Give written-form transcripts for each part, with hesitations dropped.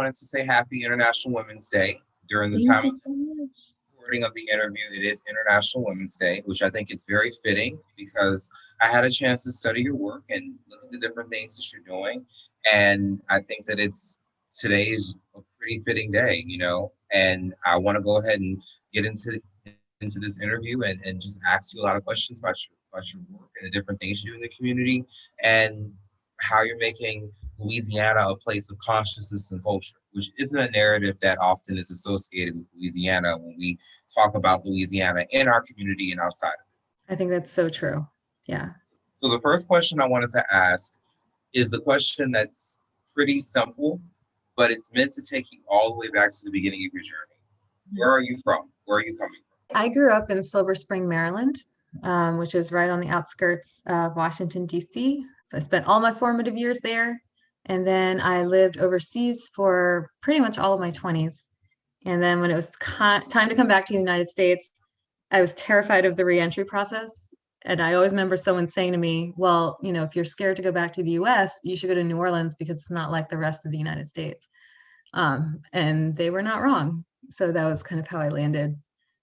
wanted to say Happy International Women's Day. During the Thank time you of so much. recording of the interview, it is International Women's Day, which I think is very fitting because I had a chance to study your work and look at the different things that you're doing. And I think that today is a pretty fitting day, and I want to go ahead and get into this interview and just ask you a lot of questions about your work and the different things you do in the community and how you're making Louisiana a place of consciousness and culture, which isn't a narrative that often is associated with Louisiana when we talk about Louisiana in our community and outside of I think that's so true. Yeah. it. So the first question I wanted to ask is the question that's pretty simple, but it's meant to take you all the way back to the beginning of your journey. Where are you from? Where are you coming from? I grew up in Silver Spring, Maryland, which is right on the outskirts of Washington, D.C. I spent all my formative years there. And then I lived overseas for pretty much all of my 20s. And then when it was time to come back to the United States, I was terrified of the reentry process. And I always remember someone saying to me, well, if you're scared to go back to the US, you should go to New Orleans because it's not like the rest of the United States. And they were not wrong. So that was kind of how I landed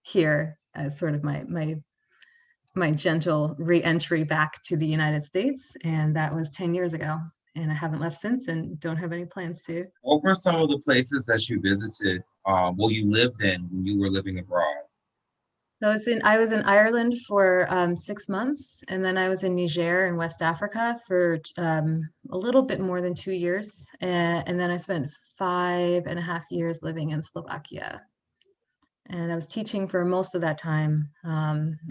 here as sort of my gentle re-entry back to the United States. And that was 10 years ago. And I haven't left since and don't have any plans to. What were some of the places that you visited, you lived in when you were living abroad? So I was in Ireland for 6 months, and then I was in Niger in West Africa for a little bit more than 2 years. And then I spent 5.5 years living in Slovakia. And I was teaching for most of that time.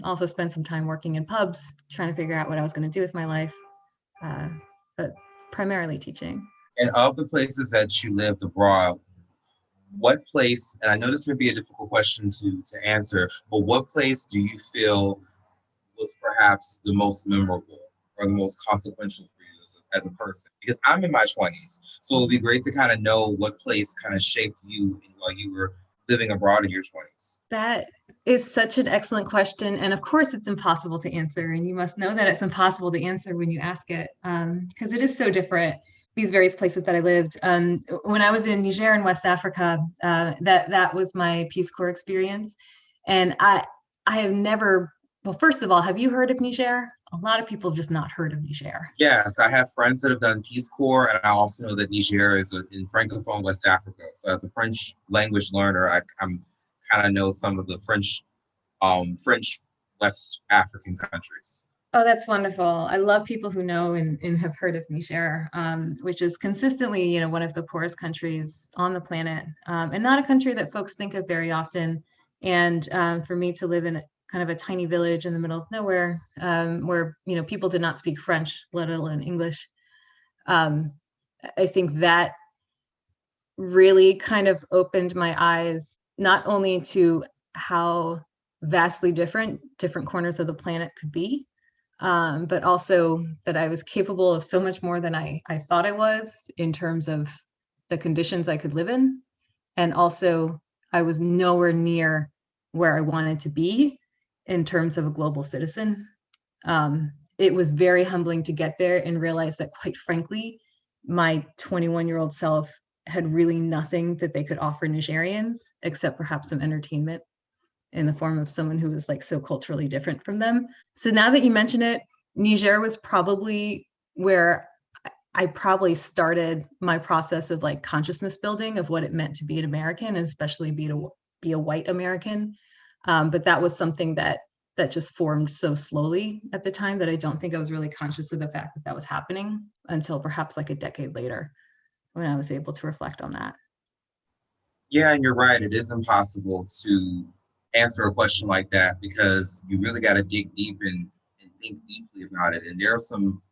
Also spent some time working in pubs, trying to figure out what I was going to do with my life, but primarily teaching. And of the places that you lived abroad, what place, and I know this may be a difficult question to answer, but what place do you feel was perhaps the most memorable or the most consequential for you as a person? Because I'm in my 20s, so it would be great to kind of know what place kind of shaped you while you were living abroad in your 20s. That is such an excellent question. And of course, it's impossible to answer. And you must know that it's impossible to answer when you ask it, because it is so different, these various places that I lived. When I was in Niger in West Africa, that was my Peace Corps experience. And I have never, well, first of all, have you heard of Niger? A lot of people have just not heard of Niger. Yes, I have friends that have done Peace Corps, and I also know that Niger is in Francophone West Africa. So as a French language learner, I'm kind of know some of the French West African countries. Oh, that's wonderful. I love people who know and have heard of Niger, which is consistently, one of the poorest countries on the planet, and not a country that folks think of very often. And for me to live in kind of a tiny village in the middle of nowhere, where people did not speak French, let alone English, I think that really kind of opened my eyes not only to how vastly different corners of the planet could be, but also that I was capable of so much more than I thought I was in terms of the conditions I could live in. And also I was nowhere near where I wanted to be in terms of a global citizen. It was very humbling to get there and realize that, quite frankly, my 21-year-old self had really nothing that they could offer Nigerians except perhaps some entertainment in the form of someone who was like so culturally different from them. So now that you mention it, Niger was probably where I probably started my process of like consciousness building of what it meant to be an American, and especially be a white American. But that was something that just formed so slowly at the time that I don't think I was really conscious of the fact that was happening until perhaps like a decade later when I was able to reflect on that. Yeah, and you're right. It is impossible to answer a question like that because you really got to dig deep and think deeply about it. And there are some,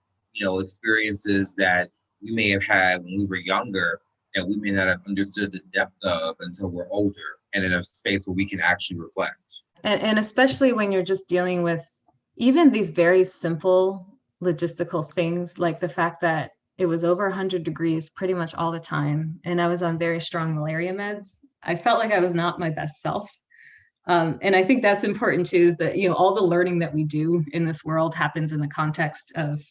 experiences that we may have had when we were younger that we may not have understood the depth of until we're older and in a space where we can actually reflect. And especially when you're just dealing with even these very simple logistical things, like the fact that it was over 100 degrees pretty much all the time, and I was on very strong malaria meds. I felt like I was not my best self. And I think that's important too, is that, all the learning that we do in this world happens in the context of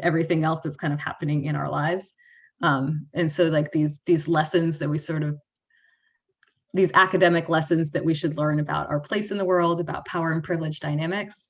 everything else that's kind of happening in our lives. And so like these lessons that we sort of, these academic lessons that we should learn about our place in the world, about power and privilege dynamics,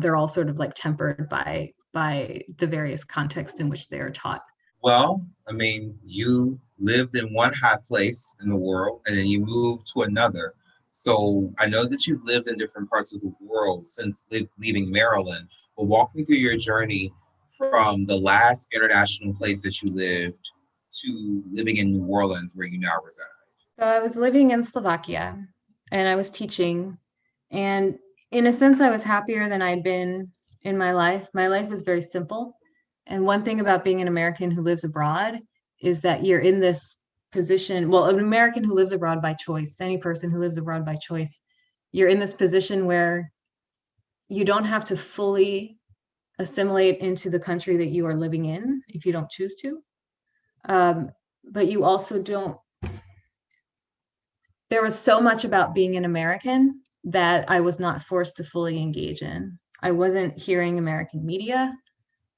they're all sort of like tempered by the various contexts in which they are taught. Well, I mean, you lived in one hot place in the world and then you moved to another. So I know that you've lived in different parts of the world since leaving Maryland, but walk me through your journey from the last international place that you lived to living in New Orleans, where you now reside. So I was living in Slovakia and I was teaching. And in a sense, I was happier than I'd been in my life. My life was very simple. And one thing about being an American who lives abroad is that you're in this position. Well, an American who lives abroad by choice, any person who lives abroad by choice, you're in this position where you don't have to fully assimilate into the country that you are living in if you don't choose to. But you also don't. There was so much about being an American that I was not forced to fully engage in. I wasn't hearing American media.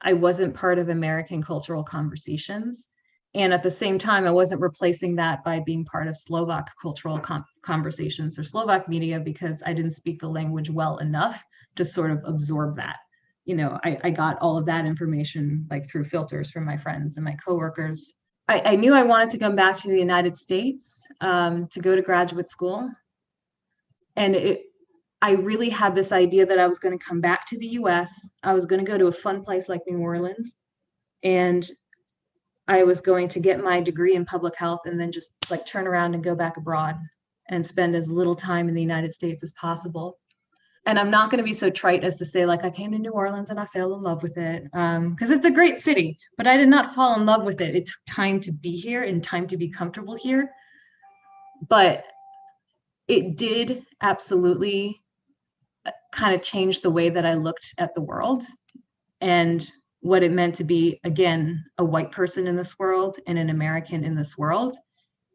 I wasn't part of American cultural conversations. And at the same time, I wasn't replacing that by being part of Slovak cultural conversations or Slovak media because I didn't speak the language well enough to sort of absorb that. You know, I got all of that information like through filters from my friends and my coworkers. I knew I wanted to come back to the United States to go to graduate school. And I really had this idea that I was going to come back to the US. I was going to go to a fun place like New Orleans. And I was going to get my degree in public health and then just like turn around and go back abroad and spend as little time in the United States as possible. And I'm not going to be so trite as to say like I came to New Orleans and I fell in love with it because it's a great city, but I did not fall in love with it. It took time to be here and time to be comfortable here. But it did absolutely kind of change the way that I looked at the world and what it meant to be, again, a white person in this world and an American in this world.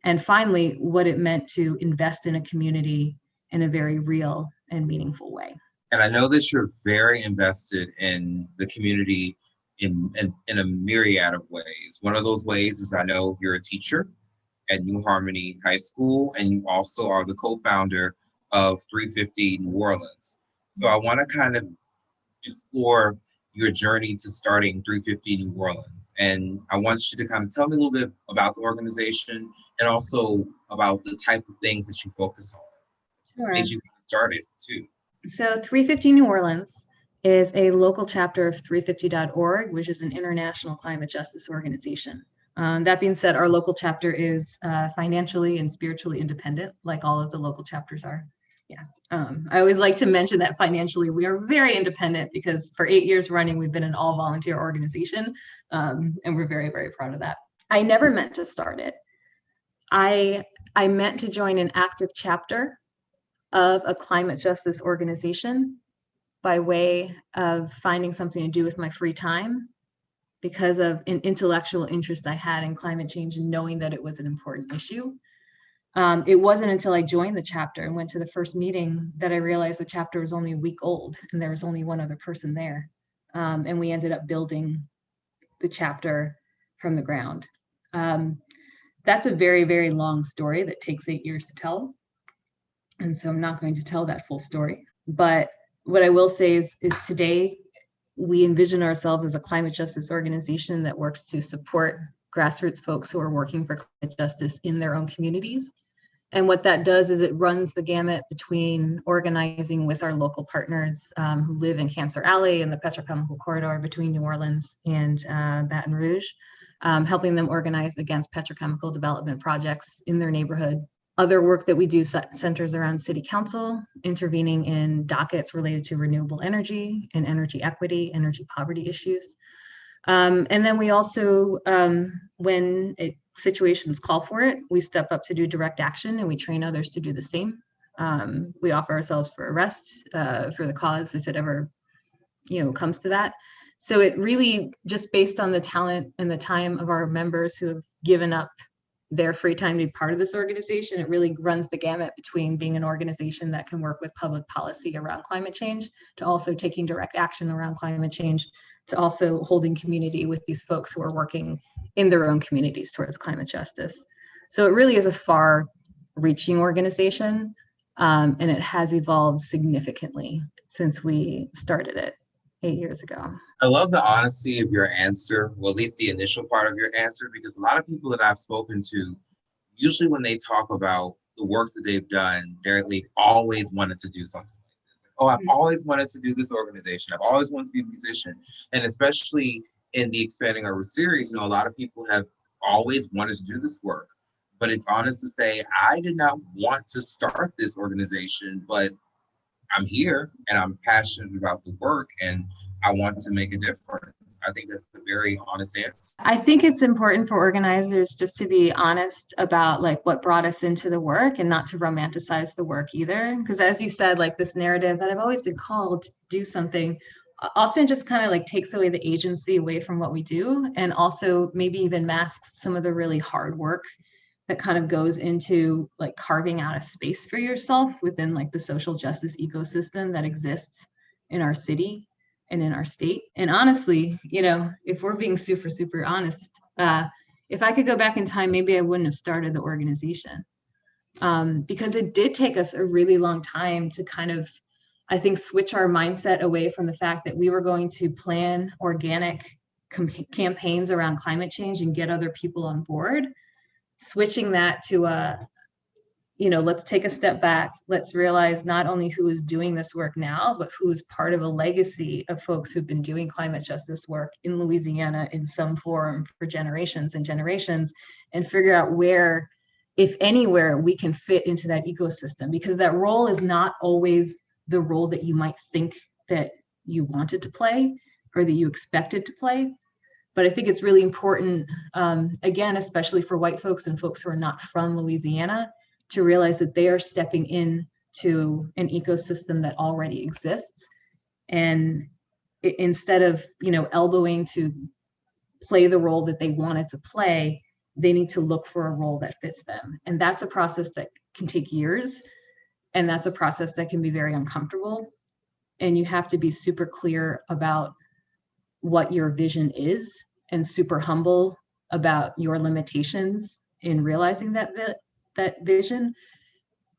And finally, what it meant to invest in a community in a very real and meaningful way. And I know that you're very invested in the community in a myriad of ways. One of those ways is I know you're a teacher at New Harmony High School, and you also are the co-founder of 350 New Orleans. So I want to kind of explore your journey to starting 350 New Orleans. And I want you to kind of tell me a little bit about the organization and also about the type of things that you focus on. Sure. As you started too. So 350 New Orleans is a local chapter of 350.org, which is an international climate justice organization. That being said, our local chapter is financially and spiritually independent, like all of the local chapters are. Yes. I always like to mention that financially we are very independent because for 8 years running, we've been an all volunteer organization. And we're very, very proud of that. I never meant to start it. I meant to join an active chapter of a climate justice organization by way of finding something to do with my free time because of an intellectual interest I had in climate change and knowing that it was an important issue. It wasn't until I joined the chapter and went to the first meeting that I realized the chapter was only a week old and there was only one other person there. And we ended up building the chapter from the ground. That's a very, very long story that takes 8 years to tell. And so I'm not going to tell that full story. But what I will say is today, we envision ourselves as a climate justice organization that works to support grassroots folks who are working for climate justice in their own communities. And what that does is it runs the gamut between organizing with our local partners who live in Cancer Alley and the petrochemical corridor between New Orleans and Baton Rouge, helping them organize against petrochemical development projects in their neighborhood. Other work that we do centers around city council, intervening in dockets related to renewable energy and energy equity, energy poverty issues. And then we also, when situations call for it, we step up to do direct action and we train others to do the same. We offer ourselves for arrest for the cause if it ever, comes to that. So it really just based on the talent and the time of our members who have given up their free time to be part of this organization, it really runs the gamut between being an organization that can work with public policy around climate change to also taking direct action around climate change to also holding community with these folks who are working in their own communities towards climate justice. So it really is a far-reaching organization, and it has evolved significantly since we started it 8 years ago. I love the honesty of your answer, well, at least the initial part of your answer, because a lot of people that I've spoken to, usually when they talk about the work that they've done, they've always wanted to do something like this. Oh, I've always wanted to do this organization. I've always wanted to be a musician. And especially in the Expanding Our series, a lot of people have always wanted to do this work. But it's honest to say, I did not want to start this organization, but I'm here and I'm passionate about the work and I want to make a difference. I think that's a very honest answer. I think it's important for organizers just to be honest about like what brought us into the work and not to romanticize the work either. Because as you said, like this narrative that I've always been called to do something often just kind of like takes away the agency away from what we do, and also maybe even masks some of the really hard work that kind of goes into like carving out a space for yourself within like the social justice ecosystem that exists in our city and in our state. And honestly, if we're being super, super honest, if I could go back in time, maybe I wouldn't have started the organization, because it did take us a really long time to kind of, I think, switch our mindset away from the fact that we were going to plan organic campaigns around climate change and get other people on board, switching that to let's take a step back. Let's realize not only who is doing this work now, but who is part of a legacy of folks who've been doing climate justice work in Louisiana in some form for generations and generations, and figure out where, if anywhere, we can fit into that ecosystem, because that role is not always the role that you might think that you wanted to play or that you expected to play. But I think it's really important, again, especially for white folks and folks who are not from Louisiana, to realize that they are stepping into an ecosystem that already exists. And instead of, elbowing to play the role that they wanted to play, they need to look for a role that fits them. And that's a process that can take years. And that's a process that can be very uncomfortable. And you have to be super clear about what your vision is and super humble about your limitations in realizing that vision,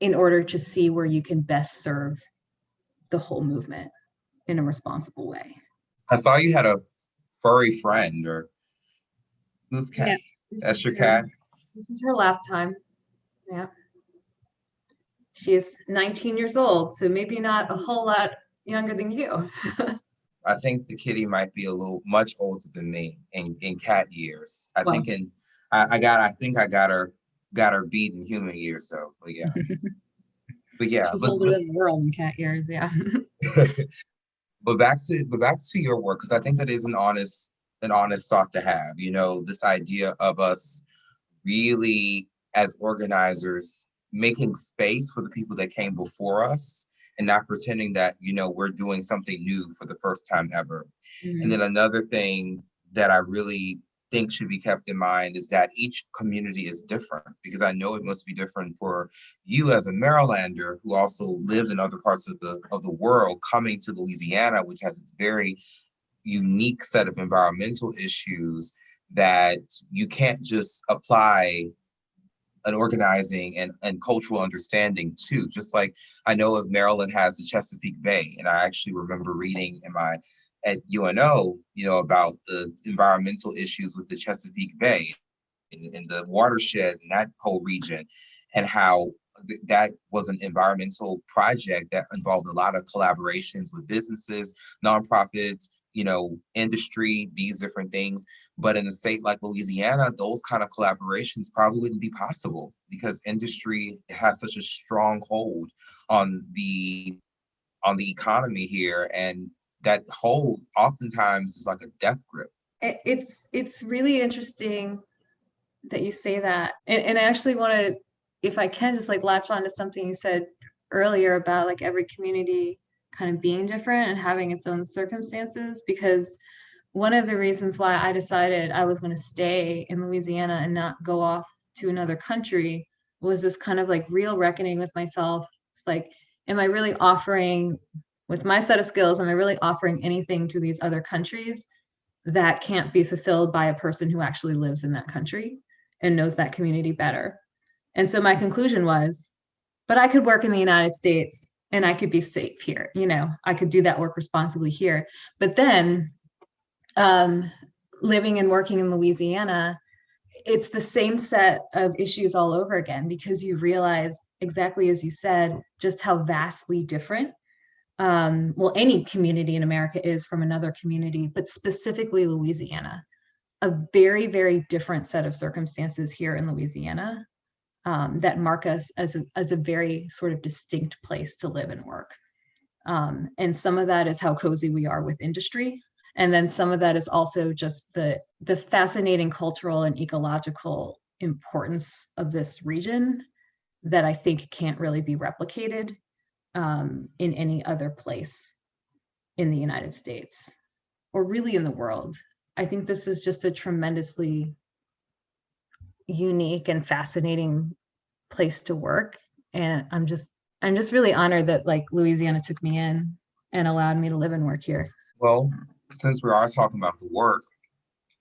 in order to see where you can best serve the whole movement in a responsible way. I saw you had a furry friend, or who's cat? Yeah, that's your cat? This is her lap time. Yeah. She is 19 years old, so maybe not a whole lot younger than you. I think the kitty might be a little much older than me in cat years. I think I got her beat in human years though. But yeah. She's older than the world in cat years, yeah. But back to your work, because I think that is an honest thought to have. This idea of us really as organizers making space for the people that came before us, and not pretending that, we're doing something new for the first time ever. Mm-hmm. And then another thing that I really think should be kept in mind is that each community is different, because I know it must be different for you as a Marylander who also lived in other parts of the world, coming to Louisiana, which has its very unique set of environmental issues that you can't just apply an organizing and cultural understanding too. Just like I know of Maryland has the Chesapeake Bay, and I actually remember reading at UNO, about the environmental issues with the Chesapeake Bay and the watershed in that whole region, and how that was an environmental project that involved a lot of collaborations with businesses, nonprofits, industry, these different things. But in a state like Louisiana, those kind of collaborations probably wouldn't be possible, because industry has such a strong hold on the economy here, and that hold oftentimes is like a death grip. It's really interesting that you say that, and I actually want to, if I can, just like latch on to something you said earlier about like every community kind of being different and having its own circumstances, because one of the reasons why I decided I was going to stay in Louisiana and not go off to another country was this kind of like real reckoning with myself. It's like, am I really offering, with my set of skills, am I really offering anything to these other countries that can't be fulfilled by a person who actually lives in that country and knows that community better. And so my conclusion was, but I could work in the United States and I could be safe here. I could do that work responsibly here. But then living and working in Louisiana, it's the same set of issues all over again, because you realize, exactly as you said, just how vastly different any community in America is from another community, but specifically Louisiana. A very, very different set of circumstances here in Louisiana that mark us as a very sort of distinct place to live and work. And some of that is how cozy we are with industry. And then some of that is also just the fascinating cultural and ecological importance of this region that I think can't really be replicated in any other place in the United States or really in the world. I think this is just a tremendously unique and fascinating place to work. And I'm just really honored that like Louisiana took me in and allowed me to live and work here. Well, since we are talking about the work,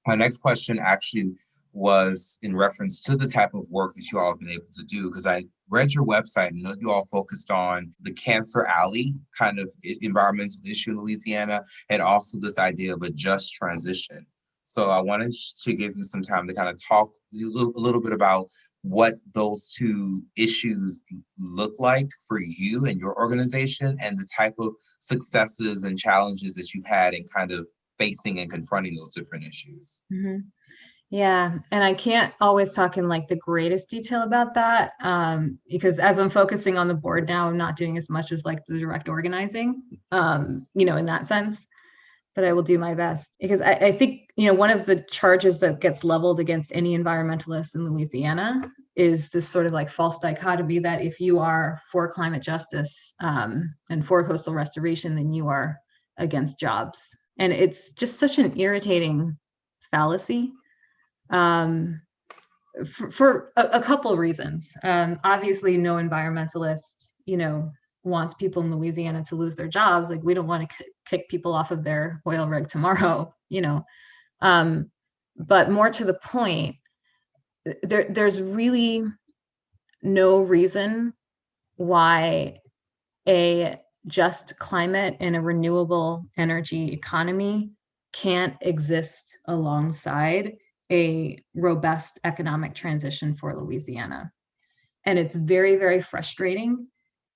my next question actually was in reference to the type of work that you all have been able to do, because I read your website and know you all focused on the Cancer Alley kind of environmental issue in Louisiana, and also this idea of a just transition. So I wanted to give you some time to kind of talk a little bit about what those two issues look like for you and your organization, and the type of successes and challenges that you've had in kind of facing and confronting those different issues. Mm-hmm. Yeah, and I can't always talk in like the greatest detail about that because as I'm focusing on the board now, I'm not doing as much as like the direct organizing, in that sense. But I will do my best, because I think, one of the charges that gets leveled against any environmentalists in Louisiana is this sort of like false dichotomy that if you are for climate justice and for coastal restoration, then you are against jobs. And it's just such an irritating fallacy for a couple of reasons. Obviously, no environmentalist, wants people in Louisiana to lose their jobs. Like, we don't want to kick people off of their oil rig tomorrow, but more to the point, there's really no reason why a just climate and a renewable energy economy can't exist alongside a robust economic transition for Louisiana. And it's very, very frustrating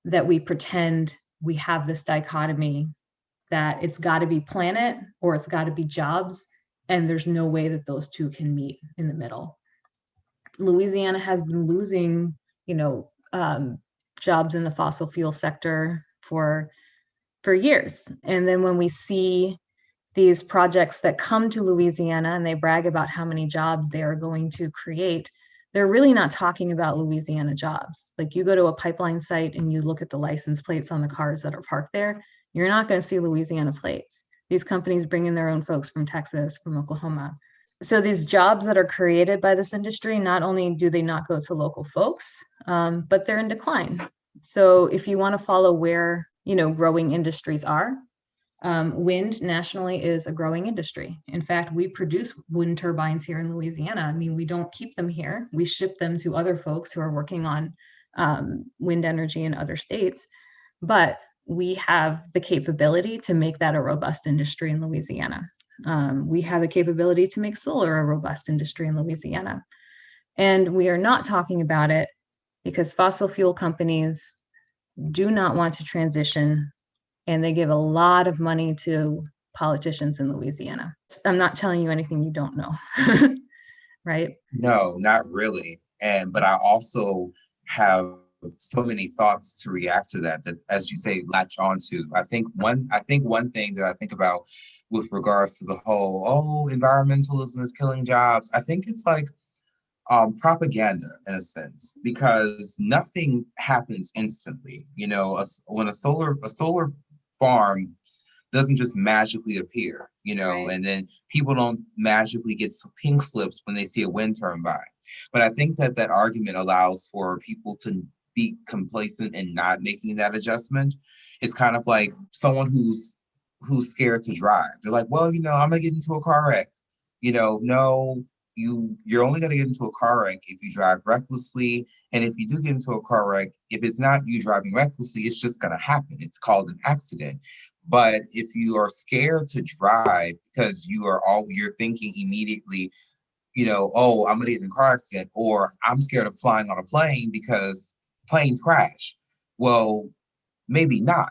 that we pretend we have this dichotomy that it's got to be planet or it's got to be jobs, and there's no way that those two can meet in the middle. Louisiana has been losing, jobs in the fossil fuel sector for years. And then when we see these projects that come to Louisiana and they brag about how many jobs they are going to create, they're really not talking about Louisiana jobs. Like, you go to a pipeline site and you look at the license plates on the cars that are parked there, you're not going to see Louisiana plates. These companies bring in their own folks from Texas, from Oklahoma. So these jobs that are created by this industry, not only do they not go to local folks, but they're in decline. So if you want to follow where, growing industries are, wind nationally is a growing industry. In fact, we produce wind turbines here in Louisiana. I mean, we don't keep them here. We ship them to other folks who are working on wind energy in other states. But we have the capability to make that a robust industry in Louisiana. We have the capability to make solar a robust industry in Louisiana. And we are not talking about it because fossil fuel companies do not want to transition, and they give a lot of money to politicians in Louisiana. I'm not telling you anything you don't know, right? No, not really. But I also have so many thoughts to react to that, as you say, latch onto. I think one thing that I think about with regards to the whole, environmentalism is killing jobs, I think it's like propaganda in a sense, because nothing happens instantly. When a solar farm doesn't just magically appear, Right. and then people don't magically get pink slips when they see a wind turbine. But I think that argument allows for people to be complacent and not making that adjustment. It's kind of like someone who's who's scared to drive. They're like, well, I'm gonna get into a car wreck. No, you're only gonna get into a car wreck if you drive recklessly. And if you do get into a car wreck, if it's not you driving recklessly, it's just gonna happen. It's called an accident. But if you are scared to drive because you're thinking immediately, oh, I'm gonna get in a car accident, or I'm scared of flying on a plane because planes crash. Well, maybe not.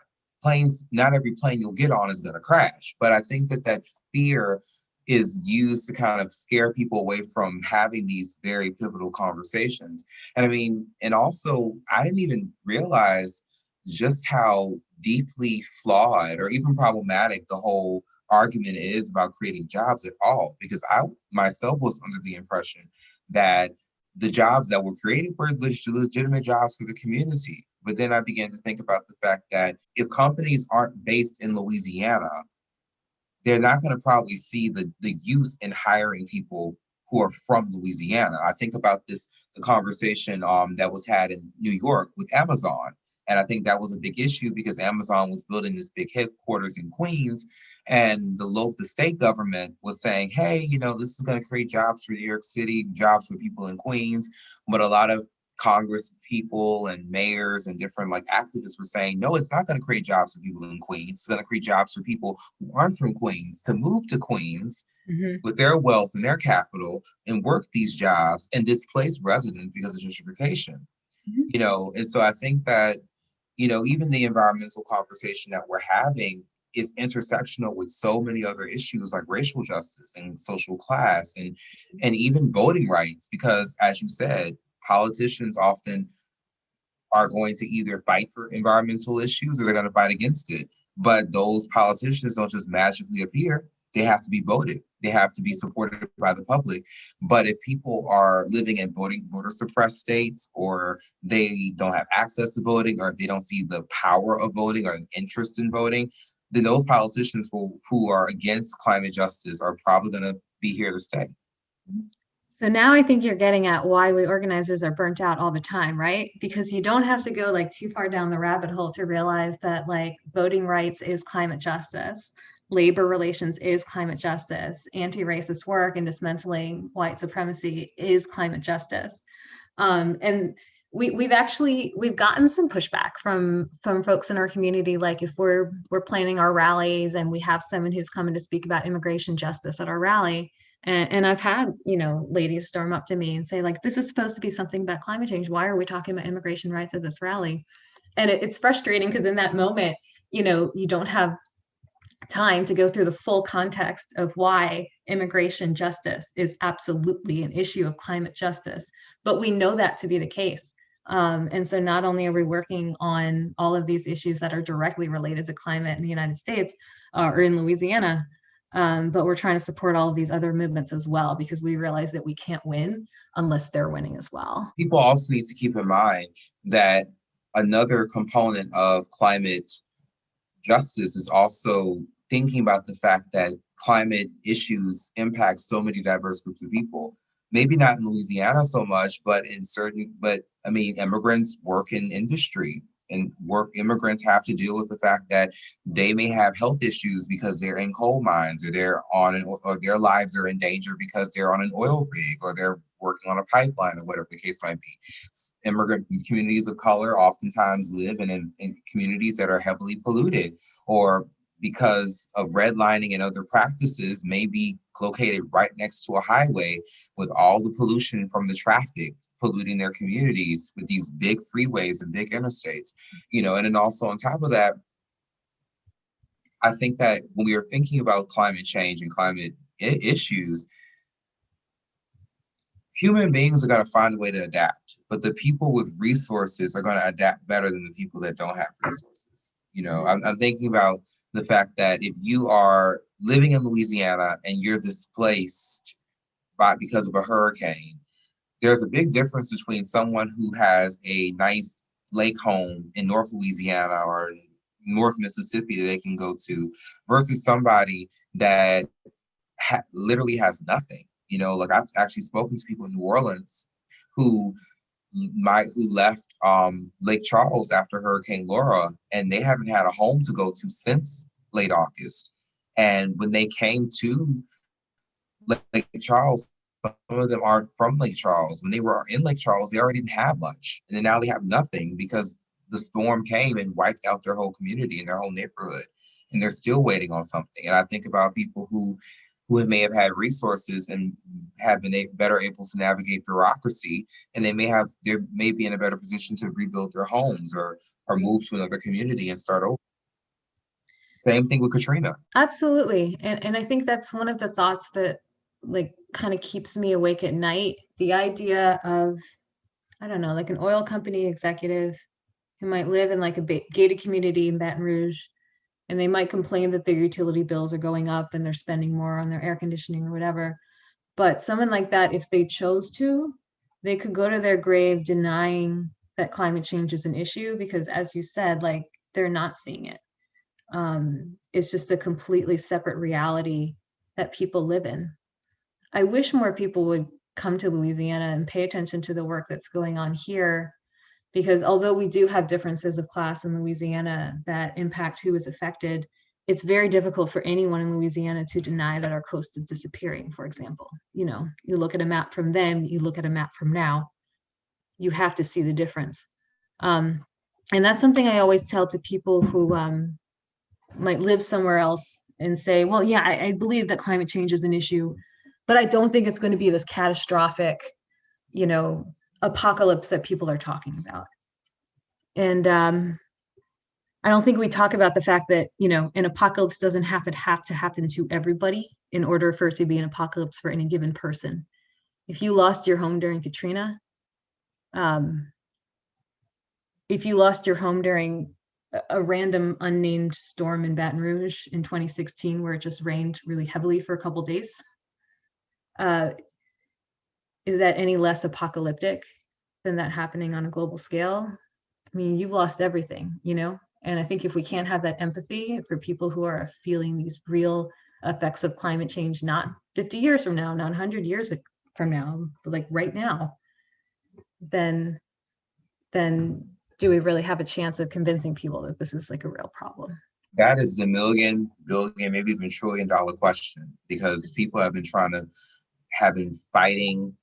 Not every plane you'll get on is going to crash. But I think that fear is used to kind of scare people away from having these very pivotal conversations. And I mean, and also, I didn't even realize just how deeply flawed or even problematic the whole argument is about creating jobs at all. Because I myself was under the impression that the jobs that were created were legitimate jobs for the community. But then I began to think about the fact that if companies aren't based in Louisiana, they're not going to probably see the use in hiring people who are from Louisiana. I think about the conversation that was had in New York with Amazon. And I think that was a big issue because Amazon was building this big headquarters in Queens. And the state government was saying, hey, this is going to create jobs for New York City, jobs for people in Queens. But a lot of Congress people and mayors and different like activists were saying, no, it's not going to create jobs for people in Queens. It's going to create jobs for people who aren't from Queens to move to Queens with their wealth and their capital and work these jobs and displace residents because of gentrification. And so I think that, even the environmental conversation that we're having is intersectional with so many other issues like racial justice and social class and even voting rights, because as you said, politicians often are going to either fight for environmental issues or they're going to fight against it. But those politicians don't just magically appear. They have to be voted. They have to be supported by the public. But if people are living in voter suppressed states, or they don't have access to voting, or they don't see the power of voting or an interest in voting, then those politicians who are against climate justice are probably going to be here to stay. So now I think you're getting at why we organizers are burnt out all the time, right? Because you don't have to go like too far down the rabbit hole to realize that like voting rights is climate justice, labor relations is climate justice, anti-racist work and dismantling white supremacy is climate justice. And we've gotten some pushback from folks in our community. Like if we're planning our rallies and we have someone who's coming to speak about immigration justice at our rally, and I've had, ladies storm up to me and say, like, this is supposed to be something about climate change. Why are we talking about immigration rights at this rally? And it's frustrating because in that moment, you don't have time to go through the full context of why immigration justice is absolutely an issue of climate justice. But we know that to be the case. And so not only are we working on all of these issues that are directly related to climate in the United States or in Louisiana, but we're trying to support all of these other movements as well, because we realize that we can't win unless they're winning as well. People also need to keep in mind that another component of climate justice is also thinking about the fact that climate issues impact so many diverse groups of people. Maybe not in Louisiana so much, but immigrants work in industry, and immigrants have to deal with the fact that they may have health issues because they're in coal mines, or their lives are in danger because they're on an oil rig, or they're working on a pipeline, or whatever the case might be. Immigrant communities of color oftentimes live in communities that are heavily polluted, or because of redlining and other practices, may be located right next to a highway with all the pollution from the traffic polluting their communities with these big freeways and big interstates. And then also on top of that, I think that when we are thinking about climate change and climate issues, human beings are going to find a way to adapt, but the people with resources are going to adapt better than the people that don't have resources. I'm thinking about the fact that if you are living in Louisiana and you're displaced because of a hurricane, there's a big difference between someone who has a nice lake home in North Louisiana or North Mississippi that they can go to versus somebody that literally has nothing. Like I've actually spoken to people in New Orleans who left Lake Charles after Hurricane Laura, and they haven't had a home to go to since late August. And when they came to Lake Charles, some of them aren't from Lake Charles. When they were in Lake Charles, they already didn't have much. And then now they have nothing because the storm came and wiped out their whole community and their whole neighborhood. And they're still waiting on something. And I think about people who may have had resources and have been better able to navigate bureaucracy, and they may be in a better position to rebuild their homes or move to another community and start over. Same thing with Katrina. Absolutely. And I think that's one of the thoughts that like kind of keeps me awake at night. The idea of, I don't know, like an oil company executive who might live in like a gated community in Baton Rouge, and they might complain that their utility bills are going up and they're spending more on their air conditioning or whatever. But someone like that, if they chose to, they could go to their grave denying that climate change is an issue because, as you said, like they're not seeing it. It's just a completely separate reality that people live in. I wish more people would come to Louisiana and pay attention to the work that's going on here, because although we do have differences of class in Louisiana that impact who is affected, it's very difficult for anyone in Louisiana to deny that our coast is disappearing, for example. You know, you look at a map from then, you look at a map from now, you have to see the difference. And that's something I always tell to people who might live somewhere else and say, well, yeah, I believe that climate change is an issue, but I don't think it's going to be this catastrophic, you know, apocalypse that people are talking about. And I don't think we talk about the fact that, you know, an apocalypse doesn't have to happen to everybody in order for it to be an apocalypse for any given person. If you lost your home during Katrina, if you lost your home during a random unnamed storm in Baton Rouge in 2016, where it just rained really heavily for a couple days, is that any less apocalyptic than that happening on a global scale? I mean, you've lost everything, you know? And I think if we can't have that empathy for people who are feeling these real effects of climate change, not 50 years from now, not 100 years from now, but like right now, then do we really have a chance of convincing people that this is like a real problem? That is a million, billion, maybe even $1 trillion question, because people have been fighting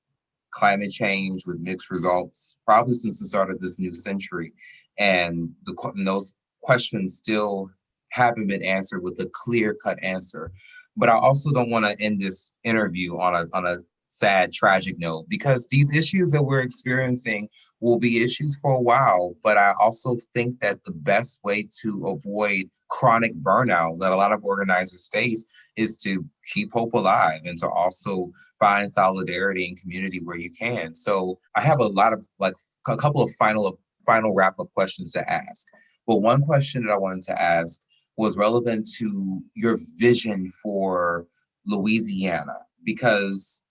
climate change with mixed results probably since the start of this new century. And those questions still haven't been answered with a clear-cut answer. But I also don't want to end this interview on a sad, tragic note, because these issues that we're experiencing will be issues for a while. But I also think that the best way to avoid chronic burnout that a lot of organizers face is to keep hope alive and to also find solidarity and community where you can. So I have a couple of final wrap-up questions to ask. But one question that I wanted to ask was relevant to your vision for Louisiana, because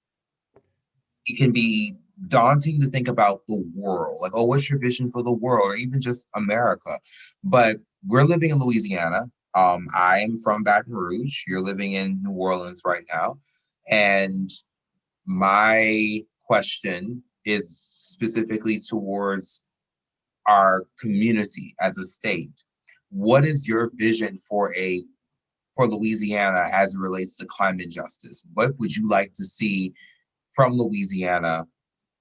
it can be daunting to think about the world, like, oh, what's your vision for the world, or even just America? But we're living in Louisiana. I am from Baton Rouge. You're living in New Orleans right now. And my question is specifically towards our community as a state. What is your vision for Louisiana as it relates to climate justice? What would you like to see from Louisiana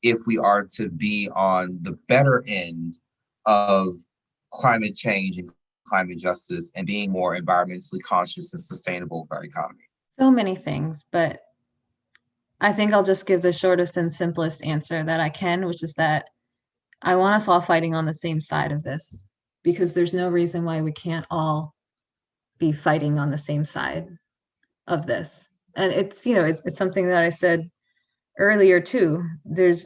if we are to be on the better end of climate change and climate justice and being more environmentally conscious and sustainable with our economy? So many things, but I think I'll just give the shortest and simplest answer that I can, which is that I want us all fighting on the same side of this, because there's no reason why we can't all be fighting on the same side of this. And it's, you know, it's something that I said earlier too. There's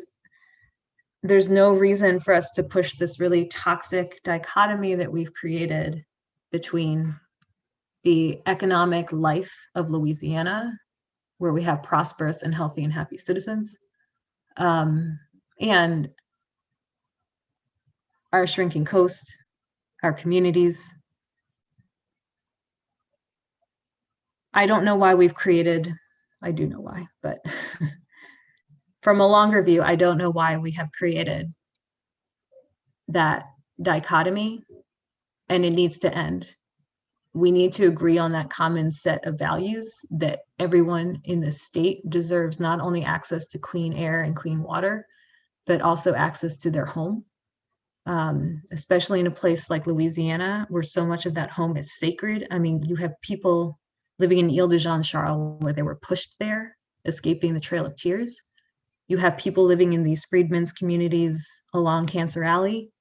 no reason for us to push this really toxic dichotomy that we've created between the economic life of Louisiana, where we have prosperous and healthy and happy citizens, and our shrinking coast, our communities. I don't know why we've created, I do know why, but from a longer view, I don't know why we have created that dichotomy, and it needs to end. we need to agree on that common set of values that everyone in the state deserves not only access to clean air and clean water, but also access to their home. Especially in a place like Louisiana, where so much of that home is sacred. I mean, you have people living in Ile de Jean Charles where they were pushed there, escaping the Trail of Tears. You have people living in these freedmen's communities along Cancer Alley,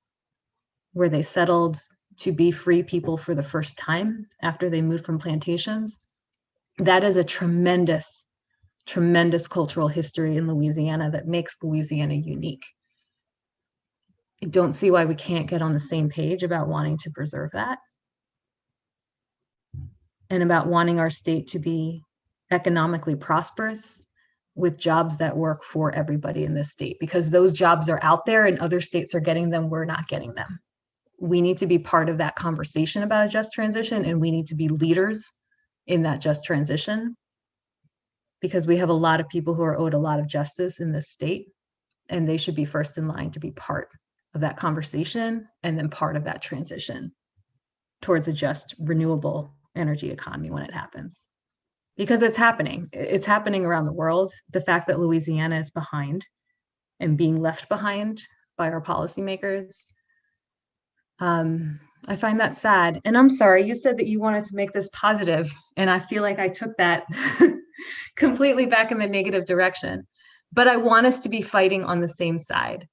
where they settled to be free people for the first time after they moved from plantations. That is a tremendous, tremendous cultural history in Louisiana that makes Louisiana unique. I don't see why we can't get on the same page about wanting to preserve that and about wanting our state to be economically prosperous with jobs that work for everybody in this state, because those jobs are out there and other states are getting them, we're not getting them. We need to be part of that conversation about a just transition, and we need to be leaders in that just transition, because we have a lot of people who are owed a lot of justice in this state, and they should be first in line to be part of that conversation and then part of that transition towards a just renewable energy economy when it happens. Because it's happening. It's happening around the world. The fact that Louisiana is behind and being left behind by our policymakers, I find that sad. And I'm sorry, you said that you wanted to make this positive, and I feel like I took that completely back in the negative direction. But I want us to be fighting on the same side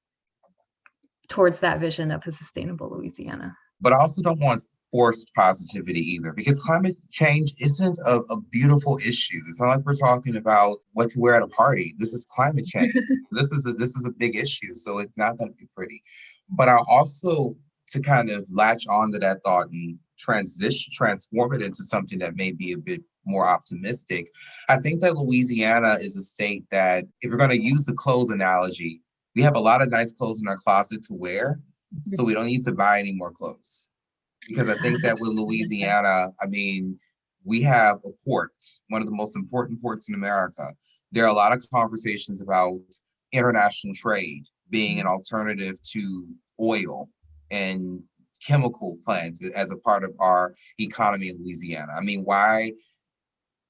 towards that vision of a sustainable Louisiana. But I also don't want forced positivity either, because climate change isn't a beautiful issue. It's not like we're talking about what to wear at a party. This is climate change. This is a big issue, so it's not going to be pretty. But I also, to kind of latch on to that thought and transform it into something that may be a bit more optimistic, I think that Louisiana is a state that, if we're going to use the clothes analogy, we have a lot of nice clothes in our closet to wear, so we don't need to buy any more clothes. Because I think that with Louisiana, I mean, we have a port, one of the most important ports in America. There are a lot of conversations about international trade being an alternative to oil and chemical plants as a part of our economy in Louisiana. I mean, why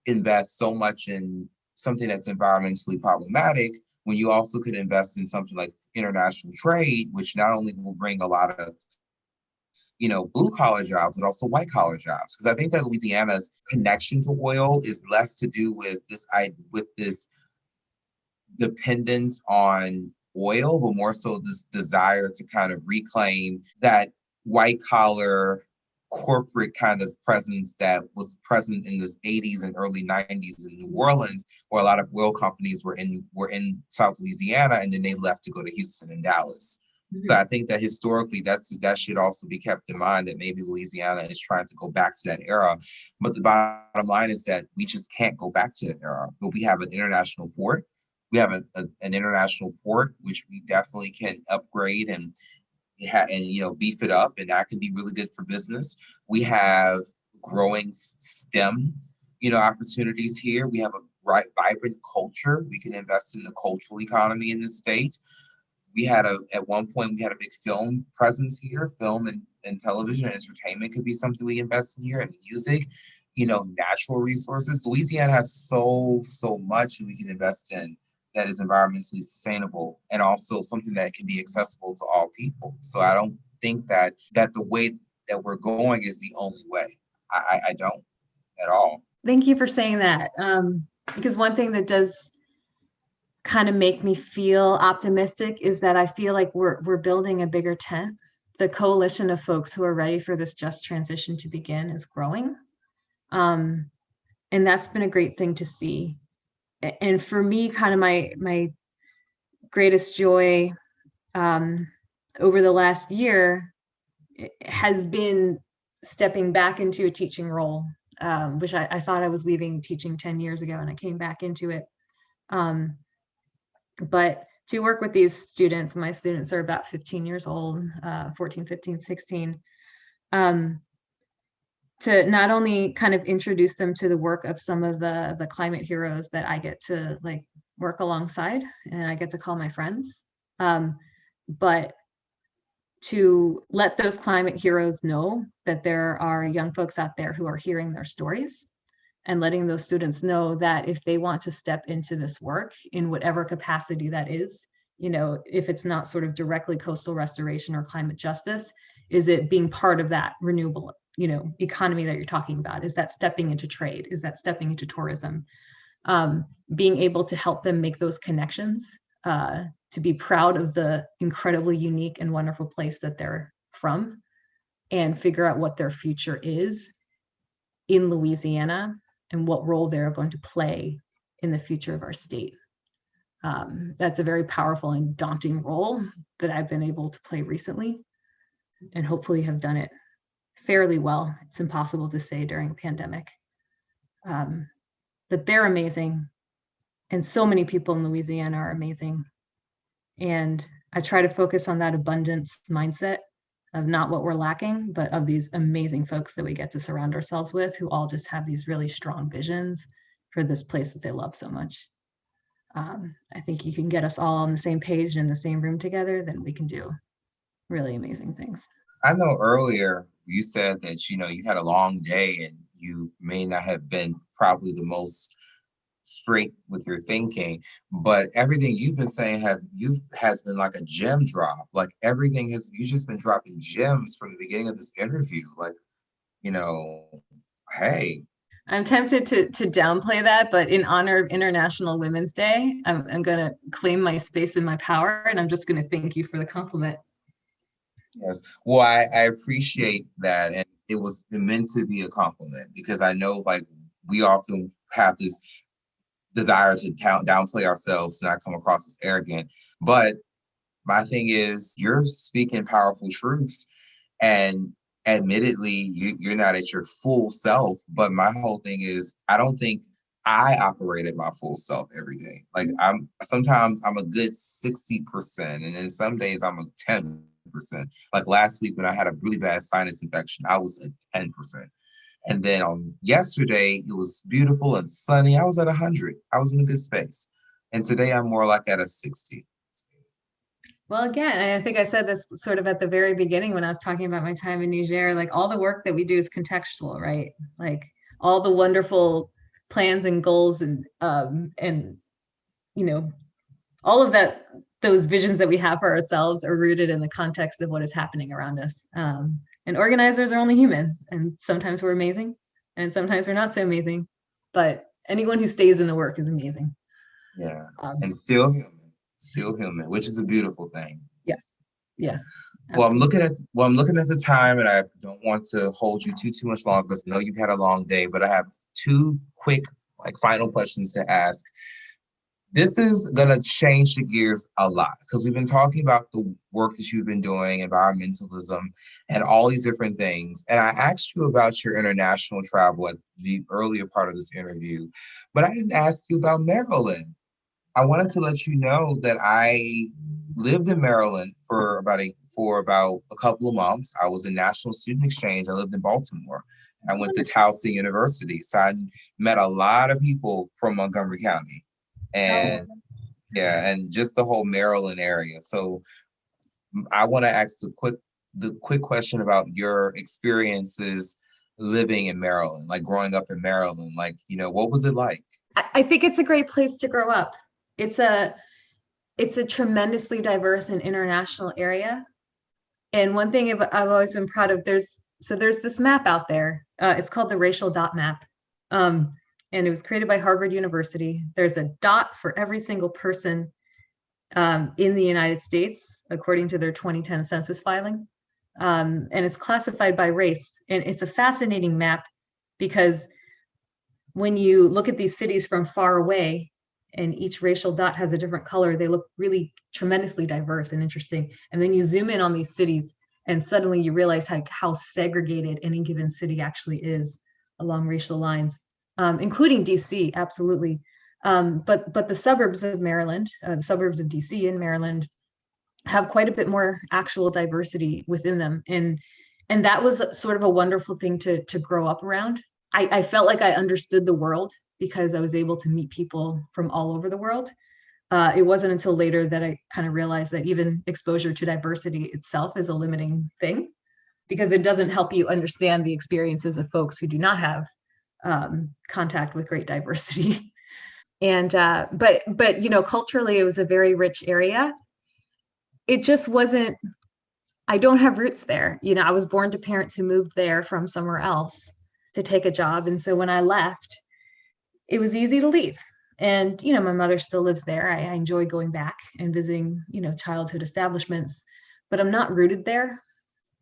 invest so much in something that's environmentally problematic when you also could invest in something like international trade, which not only will bring a lot of blue collar jobs, but also white collar jobs. Because I think that Louisiana's connection to oil is less to do with this dependence on oil, but more so this desire to kind of reclaim that white collar corporate kind of presence that was present in the 80s and early 90s in New Orleans, where a lot of oil companies were in South Louisiana, and then they left to go to Houston and Dallas. So I think that historically that should also be kept in mind, that maybe Louisiana is trying to go back to that era. But the bottom line is that we just can't go back to that era. But we have an international port. We have an international port, which we definitely can upgrade and beef it up, and that can be really good for business. We have growing STEM, opportunities here. We have a vibrant culture. We can invest in the cultural economy in this state. At one point, we had a big film presence here. Film and television and entertainment could be something we invest in here, and music, natural resources. Louisiana has so much we can invest in that is environmentally sustainable, and also something that can be accessible to all people. So I don't think that the way that we're going is the only way. I don't at all. Thank you for saying that. Because one thing that does kind of make me feel optimistic is that I feel like we're building a bigger tent. The coalition of folks who are ready for this just transition to begin is growing. And that's been a great thing to see. And for me, kind of my greatest joy over the last year has been stepping back into a teaching role, which I thought I was leaving teaching 10 years ago, and I came back into it. But to work with these students, my students are about 15 years old, 14, 15, 16, to not only kind of introduce them to the work of some of the climate heroes that I get to work alongside and I get to call my friends, but to let those climate heroes know that there are young folks out there who are hearing their stories, and letting those students know that if they want to step into this work in whatever capacity that is, if it's not sort of directly coastal restoration or climate justice, is it being part of that renewable, economy that you're talking about? Is that stepping into trade? Is that stepping into tourism? Being able to help them make those connections, to be proud of the incredibly unique and wonderful place that they're from, and figure out what their future is in Louisiana and what role they're going to play in the future of our state. That's a very powerful and daunting role that I've been able to play recently, and hopefully have done it fairly well. It's impossible to say during a pandemic. But they're amazing. And so many people in Louisiana are amazing. And I try to focus on that abundance mindset of not what we're lacking, but of these amazing folks that we get to surround ourselves with, who all just have these really strong visions for this place that they love so much. I think you can get us all on the same page and in the same room together, then we can do really amazing things. I know earlier you said that, you had a long day and you may not have been probably the most straight with your thinking, but everything you've been saying has been like a gem drop. Like you've just been dropping gems from the beginning of this interview. Like, hey. I'm tempted to downplay that, but in honor of International Women's Day, I'm going to claim my space and my power, and I'm just going to thank you for the compliment. Yes. Well, I appreciate that. And it was meant to be a compliment, because I know like we often have this desire to downplay ourselves to not come across as arrogant. But my thing is, you're speaking powerful truths, and admittedly, you're not at your full self. But my whole thing is, I don't think I operate at my full self every day. Like sometimes I'm a good 60%, and then some days I'm a 10%. Like last week when I had a really bad sinus infection, I was at 10%. And then yesterday, it was beautiful and sunny. I was at 100. I was in a good space. And today I'm more like at a 60. Well, again, I think I said this sort of at the very beginning when I was talking about my time in Niger, like all the work that we do is contextual, right? Like all the wonderful plans and goals and all of that, those visions that we have for ourselves are rooted in the context of what is happening around us. And organizers are only human, and sometimes we're amazing and sometimes we're not so amazing, but anyone who stays in the work is amazing. Yeah. And still human, which is a beautiful thing. Yeah. Well, I'm looking at the time, and I don't want to hold you too much longer, because I know you've had a long day, but I have two quick final questions to ask. This is going to change the gears a lot, because we've been talking about the work that you've been doing, environmentalism, and all these different things. And I asked you about your international travel at the earlier part of this interview, but I didn't ask you about Maryland. I wanted to let you know that I lived in Maryland for about a couple of months. I was in national student exchange. I lived in Baltimore. I went to Towson University, so I met a lot of people from Montgomery County. And and just the whole Maryland area. So I want to ask the quick question about your experiences living in Maryland, like growing up in Maryland. Like, what was it like? I think it's a great place to grow up. It's a tremendously diverse and international area. And one thing I've always been proud of, there's this map out there. It's called the racial dot map. And it was created by Harvard University. There's a dot for every single person in the United States, according to their 2010 census filing. And it's classified by race. And it's a fascinating map, because when you look at these cities from far away, and each racial dot has a different color, they look really tremendously diverse and interesting. And then you zoom in on these cities, and suddenly you realize how segregated any given city actually is along racial lines. Including DC, absolutely. But the suburbs of Maryland, the suburbs of DC in Maryland, have quite a bit more actual diversity within them. And that was sort of a wonderful thing to grow up around. I felt like I understood the world because I was able to meet people from all over the world. It wasn't until later that I kind of realized that even exposure to diversity itself is a limiting thing, because it doesn't help you understand the experiences of folks who do not have contact with great diversity. And but you know, culturally, it was a very rich area. It just wasn't. I don't have roots there. You know, I was born to parents who moved there from somewhere else to take a job, and so when I left, it was easy to leave. And you know, my mother still lives there. I enjoy going back and visiting, you know, childhood establishments, but I'm not rooted there,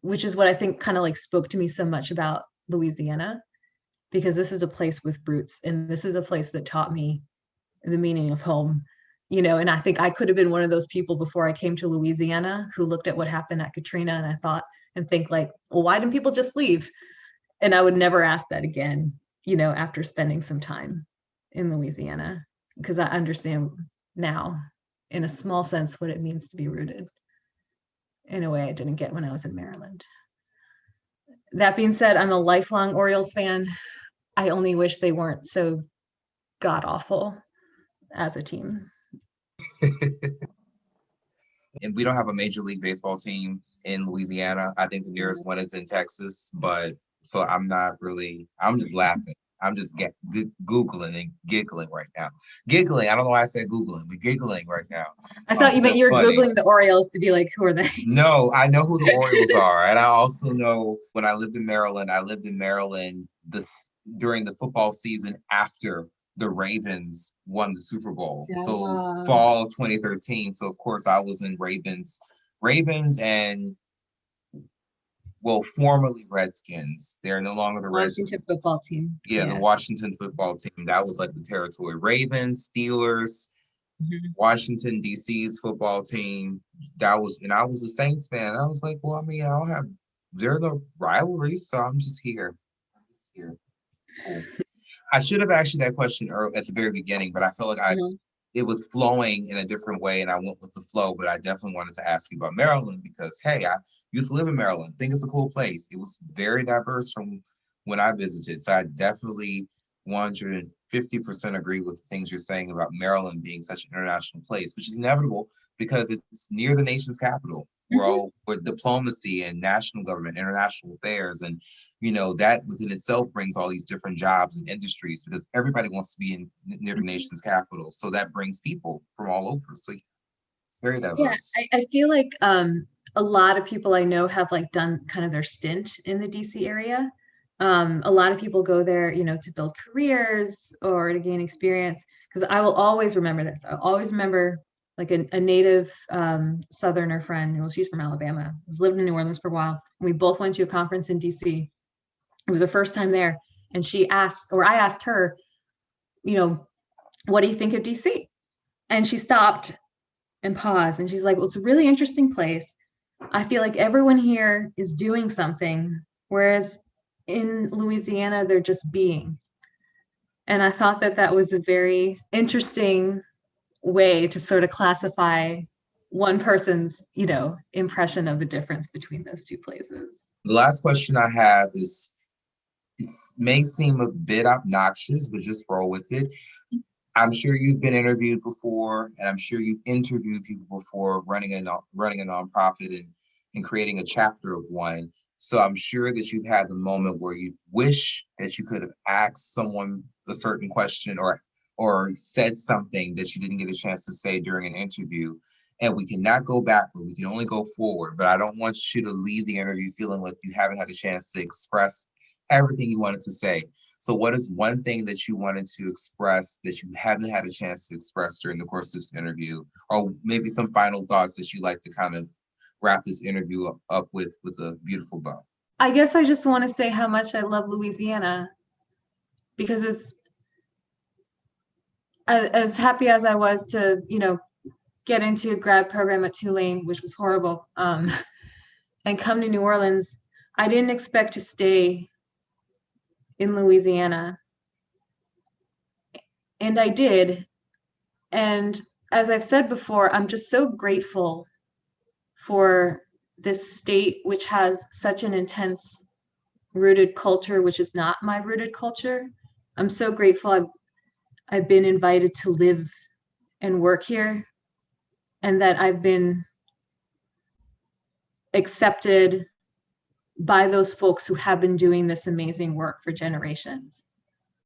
which is what I think kind of like spoke to me so much about Louisiana, because this is a place with roots, and this is a place that taught me the meaning of home. You know, and I think I could have been one of those people before I came to Louisiana who looked at what happened at Katrina and I thought and think like, well, why didn't people just leave? And I would never ask that again, you know, after spending some time in Louisiana, because I understand now in a small sense what it means to be rooted in a way I didn't get when I was in Maryland. That being said, I'm a lifelong Orioles fan. I only wish they weren't so god awful as a team. And we don't have a Major League Baseball team in Louisiana. I think the nearest one is in Texas, but so I'm just laughing. I'm just Googling and giggling right now. Giggling. I don't know why I said Googling, but giggling right now. I thought you meant you were funny. Googling the Orioles to be like, who are they? No, I know who the Orioles are. And I also know when I lived in Maryland during the football season after the Ravens won the Super Bowl. Yeah. So fall of 2013. So of course I was in Ravens and formerly Redskins. They're no longer the Washington football team. Yeah, the Washington football team. That was like the territory. Ravens, Steelers, Washington D.C.'s football team. I was a Saints fan. I was like, well, I mean, there's no rivalries, so I'm just here. Cool. I should have asked you that question at the very beginning, but I felt like it was flowing in a different way, and I went with the flow. But I definitely wanted to ask you about Maryland because, hey, I used to live in Maryland. I think it's a cool place. It was very diverse from when I visited, so I definitely 150% agree with the things you're saying about Maryland being such an international place, which is inevitable because it's near the nation's capital. We're all with diplomacy and national government, international affairs, and you know that within itself brings all these different jobs and industries because everybody wants to be near the nation's capital. So that brings people from all over. So it's very diverse. Yeah, I feel like a lot of people I know have like done kind of their stint in the DC area. A lot of people go there, you know, to build careers or to gain experience. Because I will always remember this. I'll always remember like a native Southerner friend. Well, she's from Alabama. Was lived in New Orleans for a while. We both went to a conference in DC. It was her first time there, and I asked her, you know, what do you think of DC? And she stopped and paused, and she's like, well, it's a really interesting place. I feel like everyone here is doing something, whereas in Louisiana, they're just being. And I thought that was a very interesting way to sort of classify one person's, you know, impression of the difference between those two places. The last question I have is, it may seem a bit obnoxious, but just roll with it. I'm sure you've been interviewed before, and I'm sure you've interviewed people before running a nonprofit and creating a chapter of one. So I'm sure that you've had the moment where you wish that you could have asked someone a certain question or said something that you didn't get a chance to say during an interview. And we cannot go backward. We can only go forward. But I don't want you to leave the interview feeling like you haven't had a chance to express everything you wanted to say. So what is one thing that you wanted to express that you haven't had a chance to express during the course of this interview? Or maybe some final thoughts that you'd like to kind of wrap this interview up with a beautiful bow? I guess I just want to say how much I love Louisiana, because it's as happy as I was to, you know, get into a grad program at Tulane, which was horrible, and come to New Orleans. I didn't expect to stay in Louisiana, and I did. And as I've said before, I'm just so grateful for this state, which has such an intense rooted culture, which is not my rooted culture. I'm so grateful I've been invited to live and work here, and that I've been accepted by those folks who have been doing this amazing work for generations.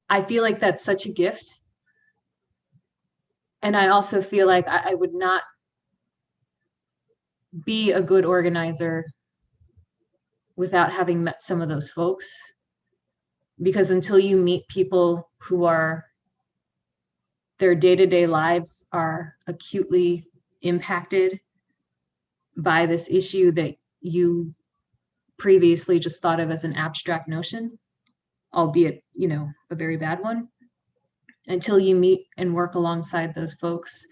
I feel like that's such a gift. And I also feel like I would not be a good organizer without having met some of those folks. Because until you meet people who are, their day-to-day lives are acutely impacted by this issue that you previously just thought of as an abstract notion, albeit, you know, a very bad one, until you meet and work alongside those folks,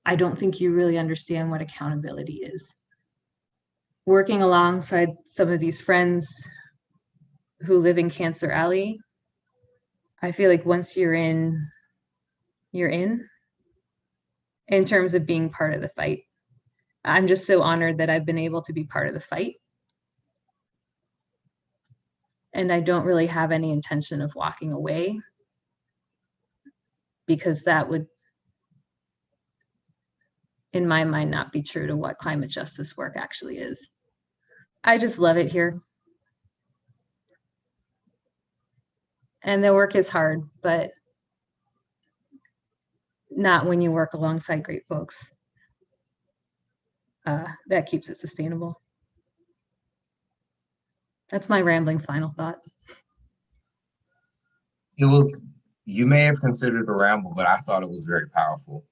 I don't think you really understand what accountability is. Working alongside some of these friends who live in Cancer Alley, I feel like once you're in terms of being part of the fight. I'm just so honored that I've been able to be part of the fight. And I don't really have any intention of walking away, because that would, in my mind, not be true to what climate justice work actually is. I just love it here. And the work is hard, but not when you work alongside great folks. That keeps it sustainable. That's my rambling final thought. It was, you may have considered a ramble, but I thought it was very powerful.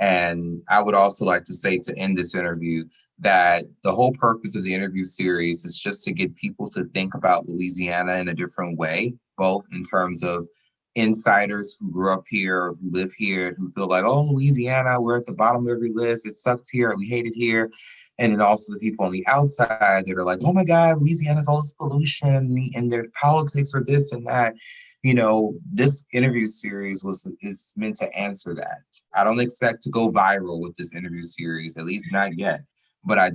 And I would also like to say, to end this interview, that the whole purpose of the interview series is just to get people to think about Louisiana in a different way, both in terms of insiders who grew up here, who live here, who feel like, oh, Louisiana, we're at the bottom of every list. It sucks here. We hate it here. And then also the people on the outside that are like, oh my God, Louisiana's all this pollution and their politics are this and that. You know, this interview series is meant to answer that. I don't expect to go viral with this interview series, at least not yet. But I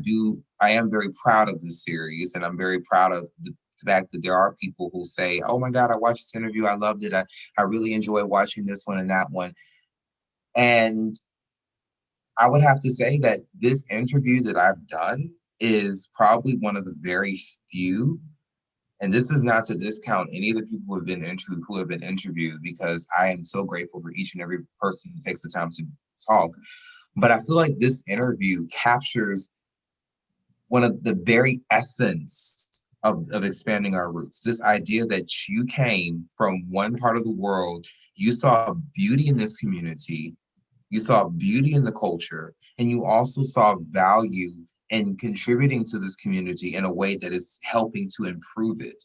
am very proud of this series, and I'm very proud of the fact that there are people who say, oh my God, I watched this interview, I loved it. I really enjoy watching this one and that one. And I would have to say that this interview that I've done is probably one of the very few, and this is not to discount any of the people who have been interviewed, because I am so grateful for each and every person who takes the time to talk. But I feel like this interview captures one of the very essence of expanding our roots. This idea that you came from one part of the world, you saw beauty in this community, you saw beauty in the culture, and you also saw value in contributing to this community in a way that is helping to improve it.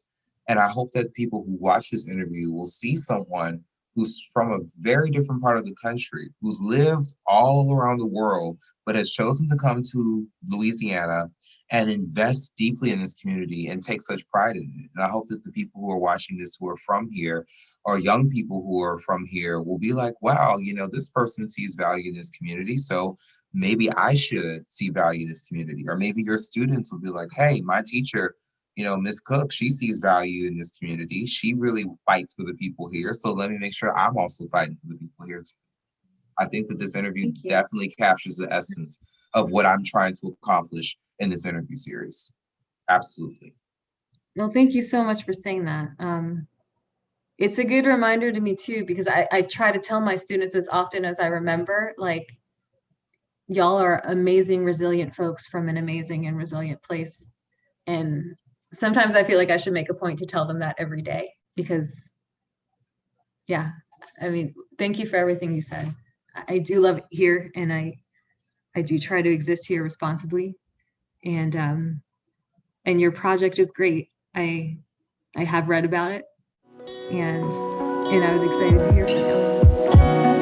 And I hope that people who watch this interview will see someone who's from a very different part of the country, who's lived all around the world, but has chosen to come to Louisiana and invest deeply in this community and take such pride in it. And I hope that the people who are watching this who are from here, or young people who are from here, will be like, wow, you know, this person sees value in this community, so maybe I should see value in this community. Or maybe your students will be like, hey, my teacher, you know, Miss Cook, she sees value in this community. She really fights for the people here. So let me make sure I'm also fighting for the people here too. I think that this interview definitely captures the essence of what I'm trying to accomplish in this interview series. Absolutely. Well, thank you so much for saying that. It's a good reminder to me too, because I try to tell my students as often as I remember, like, y'all are amazing, resilient folks from an amazing and resilient place. And sometimes I feel like I should make a point to tell them that every day, because, yeah, I mean, thank you for everything you said. I do love it here, and I do try to exist here responsibly. And your project is great. I have read about it, and I was excited to hear from you.